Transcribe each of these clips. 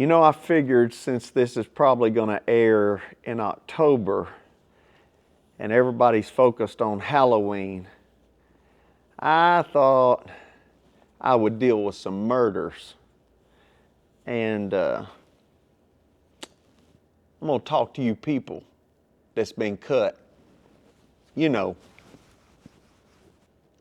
I figured since this is probably going to air in October and everybody's focused on Halloween, I thought I would deal with some murders. And I'm going to talk to you people that's been cut.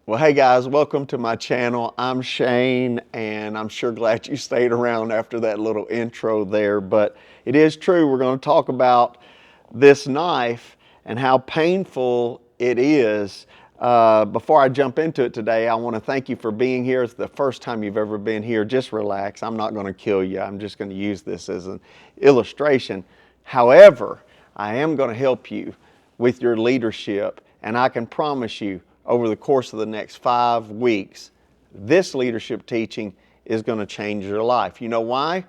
Well, hey guys, welcome to my channel. I'm Shane, and I'm sure glad you stayed around after that little intro there. But it is true, we're going to talk about this knife and how painful it is. Before I jump into it today, I want to thank you for being here. It's the first time you've ever been here. Just relax. I'm not going to kill you. I'm just going to use this as an illustration. However, I am going to help you with your leadership, and I can promise you, over the course of the next 5 weeks, this leadership teaching is going to change your life. You know why?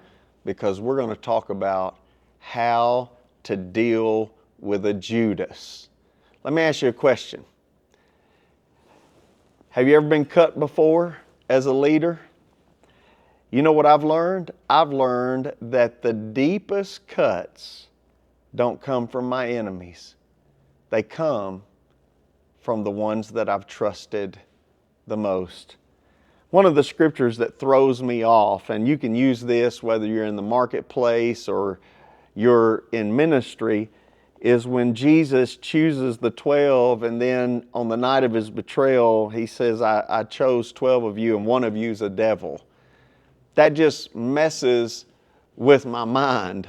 Because we're going to talk about how to deal with a Judas. Let me ask you a question. Have you ever been cut before as a leader? You know what I've learned? I've learned that the deepest cuts don't come from my enemies. They come from the ones that I've trusted the most. One of the scriptures that throws me off, and you can use this whether you're in the marketplace or you're in ministry, is when Jesus chooses the 12, and then on the night of his betrayal, he says, I chose 12 of you and one of you's a devil. That just messes with my mind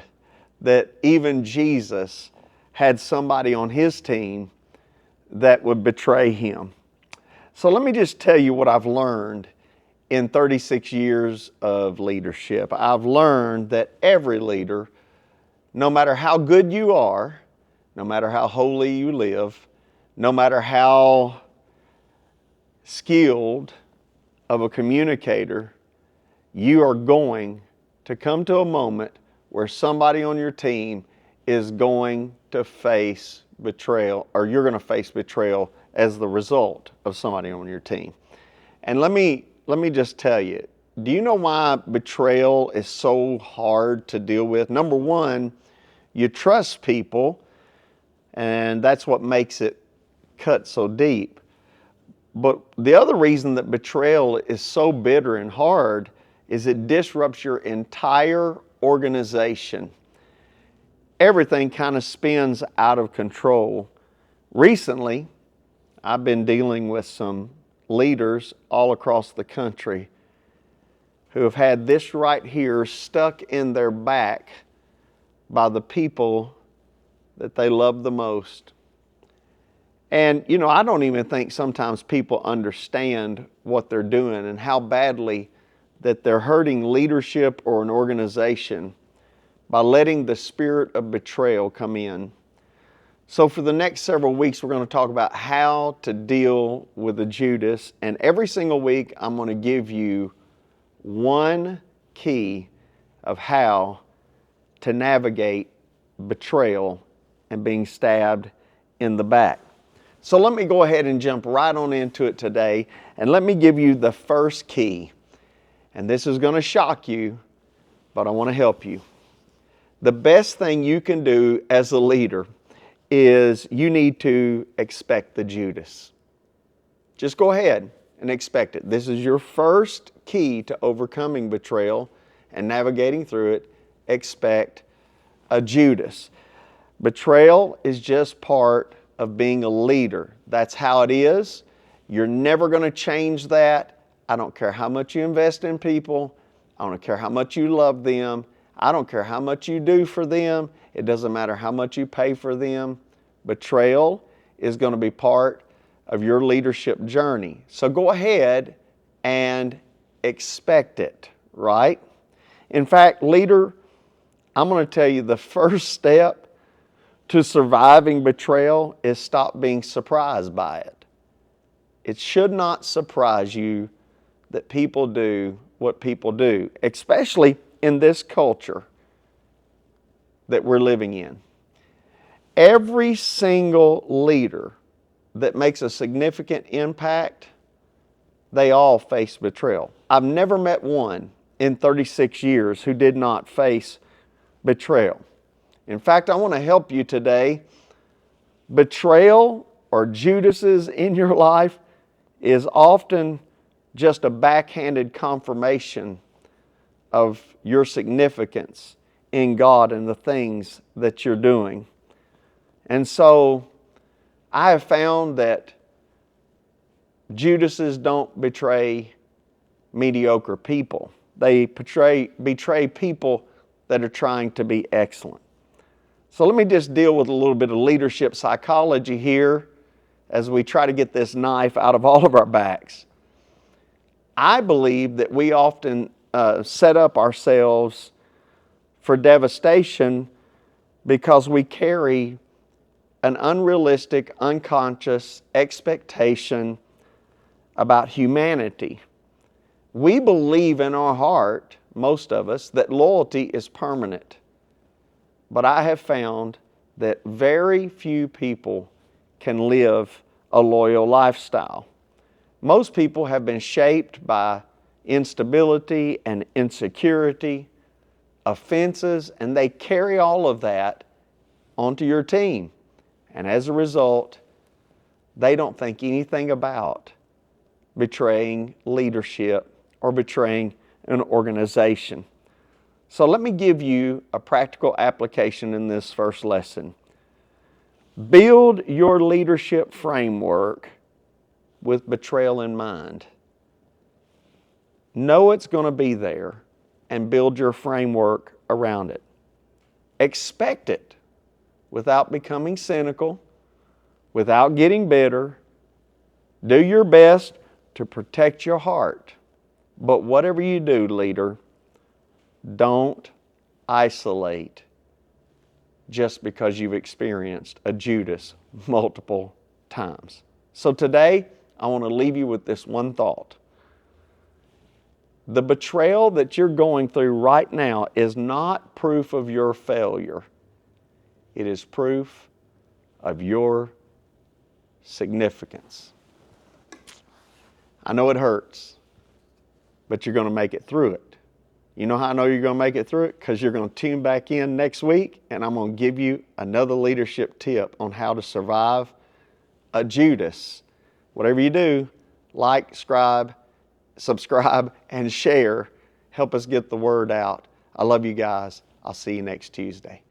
that even Jesus had somebody on his team that would betray him. So let me just tell you what I've learned in 36 years of leadership. I've learned that every leader, no matter how good you are, no matter how holy you live, no matter how skilled of a communicator, you are going to come to a moment where somebody on your team is going to face betrayal, or you're going to face betrayal as the result of somebody on your team. And let me just tell you, do you know why betrayal is so hard to deal with? Number one, you trust people, and that's what makes it cut so deep. But the other reason that betrayal is so bitter and hard is it disrupts your entire organization. Everything kind of spins out of control. Recently, I've been dealing with some leaders all across the country who have had this right here stuck in their back by the people that they love the most. And, I don't even think sometimes people understand what they're doing and how badly that they're hurting leadership or an organization by letting the spirit of betrayal come in. So for the next several weeks, we're going to talk about how to deal with a Judas. And every single week, I'm going to give you one key of how to navigate betrayal and being stabbed in the back. So let me go ahead and jump right on into it today. And let me give you the first key. And this is going to shock you, but I want to help you. The best thing you can do as a leader is you need to expect the Judas. Just go ahead and expect it. This is your first key to overcoming betrayal and navigating through it. Expect a Judas. Betrayal is just part of being a leader. That's how it is. You're never going to change that. I don't care how much you invest in people. I don't care how much you love them. I don't care how much you do for them. It doesn't matter how much you pay for them. Betrayal is going to be part of your leadership journey. So go ahead and expect it, right? In fact, leader, I'm going to tell you the first step to surviving betrayal is stop being surprised by it. It should not surprise you that people do what people do, especially in this culture that we're living in. Every single leader that makes a significant impact, they all face betrayal. I've never met one in 36 years who did not face betrayal. In fact, I want to help you today. Betrayal or Judases in your life is often just a backhanded confirmation of your significance in God and the things that you're doing. And so I have found that Judases don't betray mediocre people. They betray people that are trying to be excellent. So let me just deal with a little bit of leadership psychology here as we try to get this knife out of all of our backs. I believe that we often set up ourselves for devastation because we carry an unrealistic, unconscious expectation about humanity. We believe in our heart, most of us, that loyalty is permanent. But I have found that very few people can live a loyal lifestyle. Most people have been shaped by instability and insecurity, offenses, and they carry all of that onto your team. And as a result, they don't think anything about betraying leadership or betraying an organization. So let me give you a practical application in this first lesson. Build your leadership framework with betrayal in mind. Know it's going to be there and build your framework around it. Expect it without becoming cynical, without getting bitter. Do your best to protect your heart. But whatever you do, leader, don't isolate just because you've experienced a Judas multiple times. So today, I want to leave you with this one thought. The betrayal that you're going through right now is not proof of your failure. It is proof of your significance. I know it hurts, but you're going to make it through it. You know how I know you're going to make it through it? Because you're going to tune back in next week, and I'm going to give you another leadership tip on how to survive a Judas. Whatever you do, like, subscribe, and share. Help us get the word out. I love you guys. I'll see you next Tuesday.